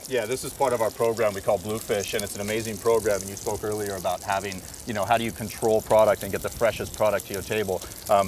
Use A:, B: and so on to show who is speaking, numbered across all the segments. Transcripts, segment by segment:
A: Yeah, this is part of our program we call Bluefish, and it's an amazing program. And you spoke earlier about having, how do you control product and get the freshest product to your table.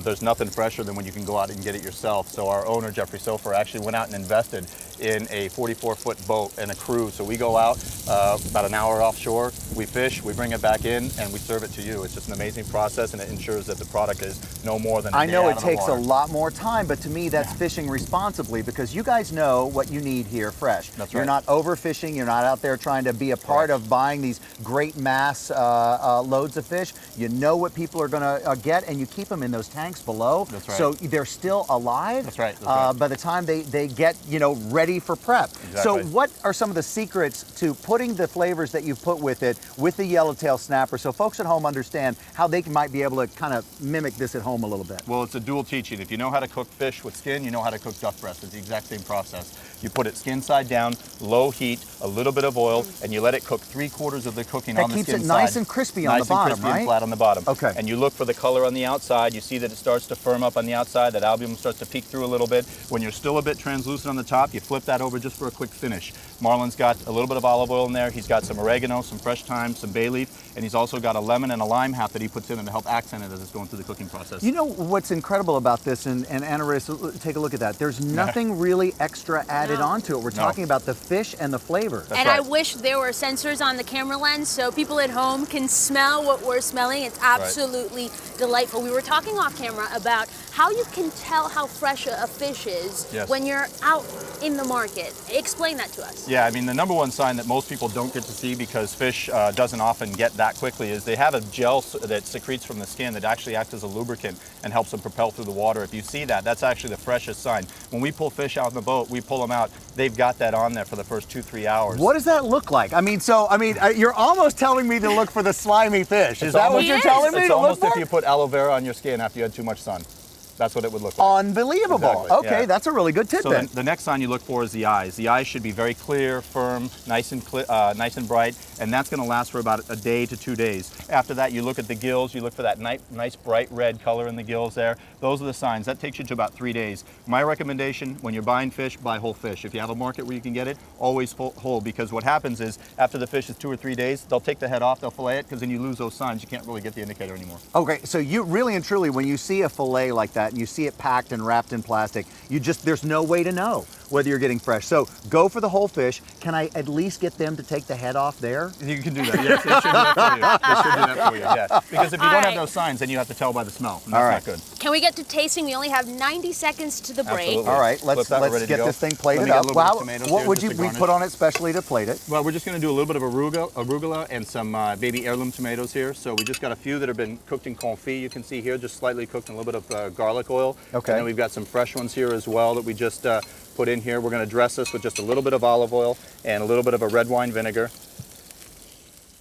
A: There's nothing fresher than when you can go out and get it yourself. So our owner, Jeffrey Sofer, actually went out and invested in a 44-foot boat and a crew. So we go out about an hour offshore, we fish, we bring it back in, and we serve it to you. It's just an amazing process, and it ensures that the product is no more than a day
B: I know
A: out
B: it
A: of the
B: takes a
A: water.
B: lot more time, but to me that's fishing responsibly, because you guys know what you need here fresh.
A: That's
B: You're
A: right.
B: not overfishing, you're not out there trying to be a part of buying these great mass loads of fish. You know what people are gonna get, and you keep them in those tanks below.
A: That's right.
B: So they're still alive.
A: That's right. That's right.
B: By the time they get ready for prep.
A: Exactly.
B: So what are some of the secrets to putting the flavors that you've put with it, with the yellowtail snapper, so folks at home understand how they might be able to kind of mimic this at home a little bit?
A: Well, it's a dual teaching. If you know how to cook fish with skin, you know how to cook duck breast. It's the exact same process. You put it skin side down, low heat, a little bit of oil, and you let it cook 3/4 of the cooking on the skin side.
B: That keeps it nice and crispy on the bottom,
A: Nice and crispy
B: right?
A: and flat on the bottom.
B: Okay.
A: And you look for the color on the outside. You see that it starts to firm up on the outside. That albumin starts to peek through a little bit. When you're still a bit translucent on the top, you flip that over just for a quick finish. Marlon's got a little bit of olive oil in there. He's got some oregano, some fresh thyme, some bay leaf, and he's also got a lemon and a lime half that he puts in to help accent it as it's going through the cooking process.
B: You know what's incredible about this, and Anna Reyes, take a look at that. There's nothing really extra added onto it. We're talking about the fish and the flavor.
A: That's
C: and
A: right.
C: I wish there were sensors on the camera lens so people at home can smell what we're smelling. It's absolutely delightful. We were talking off camera about how you can tell how fresh a fish is when you're out in the market. Explain that to us.
A: Yeah, I mean, the number one sign that most people don't get to see, because fish doesn't often get that quickly, is they have a gel that secretes from the skin that actually acts as a lubricant and helps them propel through the water. If you see that, that's actually the freshest sign. When we pull fish out in the boat, we pull them out, they've got that on there for the first 2-3 hours.
B: What does that look like? I mean, you're almost telling me to look for the slimy fish. Is that what you're telling me
A: It's
B: to look
A: almost
B: for?
A: if you put aloe vera on your skin after you had too much sun. That's what it would look like.
B: Unbelievable.
A: Exactly,
B: Okay,
A: yeah.
B: that's a really good tidbit.
A: So the next sign you look for is the eyes. The eyes should be very clear, firm, nice and bright, and that's going to last for about a day to 2 days. After that, you look at the gills. You look for that nice bright red color in the gills there. Those are the signs. That takes you to about 3 days. My recommendation, when you're buying fish, buy whole fish. If you have a market where you can get it, always whole, because what happens is after the fish is 2 or 3 days, they'll take the head off, they'll fillet it, because then you lose those signs. You can't really get the indicator anymore.
B: Okay, so you really and truly, when you see a fillet like that and you see it packed and wrapped in plastic, there's no way to know whether you're getting fresh. So go for the whole fish. Can I at least get them to take the head off there?
A: You can do that. Yes, they should do that for you. They should do that for you. Yeah, because if you don't have those signs, then you have to tell by the smell. And that's not good.
C: Can we get to tasting? We only have 90 seconds to the break.
A: Absolutely.
B: All right, let's get this thing plated up. Wow, what would we put on it specially to plate it?
A: Well, we're just going to do a little bit of arugula and some baby heirloom tomatoes here. So we just got a few that have been cooked in confit. You can see here, just slightly cooked in a little bit of garlic oil.
B: Okay.
A: And then we've got some fresh ones here as well that we just put in here. We're going to dress this with just a little bit of olive oil and a little bit of a red wine vinegar.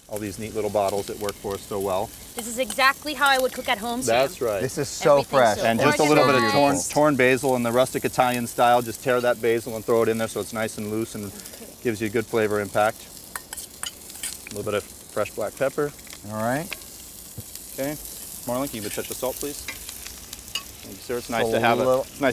A: All these neat little bottles that work for us so well.
C: This is exactly how I would cook at home, Sam.
A: That's right.
B: This is so fresh.
A: And just a little bit of
C: Organized.
A: torn basil in the rustic Italian style. Just tear that basil and throw it in there so it's nice and loose and gives you a good flavor impact. A little bit of fresh black pepper.
B: All right.
A: Okay. Marlon, can you give a touch of salt, please? Thank you, sir. It's nice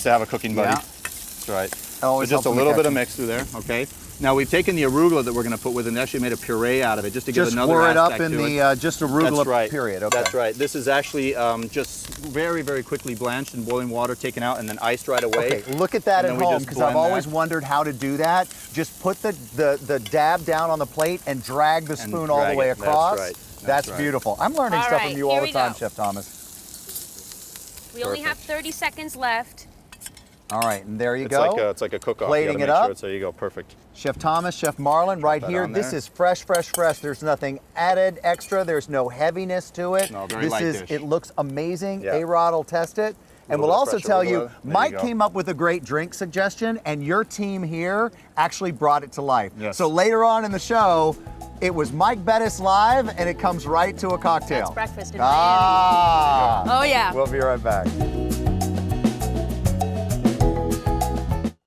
A: to have a cooking buddy.
B: Yeah.
A: That's right.
B: Always
A: So just a
B: helps in the
A: little bit
B: kitchen.
A: of mix through there, okay? Now we've taken the arugula that we're going to put with it and actually made a puree out of it just to give
B: Just
A: another
B: pour it up
A: aspect
B: in
A: to
B: the
A: it.
B: just arugula
A: That's right.
B: period. Okay.
A: That's right. This is actually just very, very quickly blanched in boiling water, taken out, and then iced right away.
B: Okay, look at that
A: And
B: at
A: then we
B: home,
A: just
B: because I've
A: blend
B: always
A: that.
B: wondered how to do that. Just put the dab down on the plate and drag the spoon all the
A: drag
B: way
A: it. That's
B: across.
A: right.
B: That's
A: right.
B: beautiful. I'm learning
C: All
B: stuff
C: right,
B: from you
C: here
B: all the
C: we
B: time,
C: go.
B: Chef Thomas.
C: We only have 30 seconds left.
B: All right, and there you
A: It's
B: go.
A: it's like a cook-off.
B: Plating
A: you
B: it
A: gotta make
B: up.
A: Sure there you go. Perfect.
B: Chef Thomas, Chef Marlon, right
A: that
B: here.
A: on
B: This
A: there.
B: is fresh, fresh, fresh. There's nothing added extra. There's no heaviness to it.
A: No, very
B: this
A: light
B: is.
A: dish.
B: It looks amazing.
A: Yeah.
B: A-Rod will test it. And
A: Little
B: we'll
A: bit of
B: also
A: fresh
B: tell you,
A: arugula. There you
B: Mike
A: go.
B: came up with a great drink suggestion, and your team here actually brought it to life.
A: Yes.
B: So later on in the show, it was Mike Bettis live, and it comes right to a cocktail.
C: That's breakfast in
B: Ah.
C: Miami. Oh, yeah.
B: We'll be right back.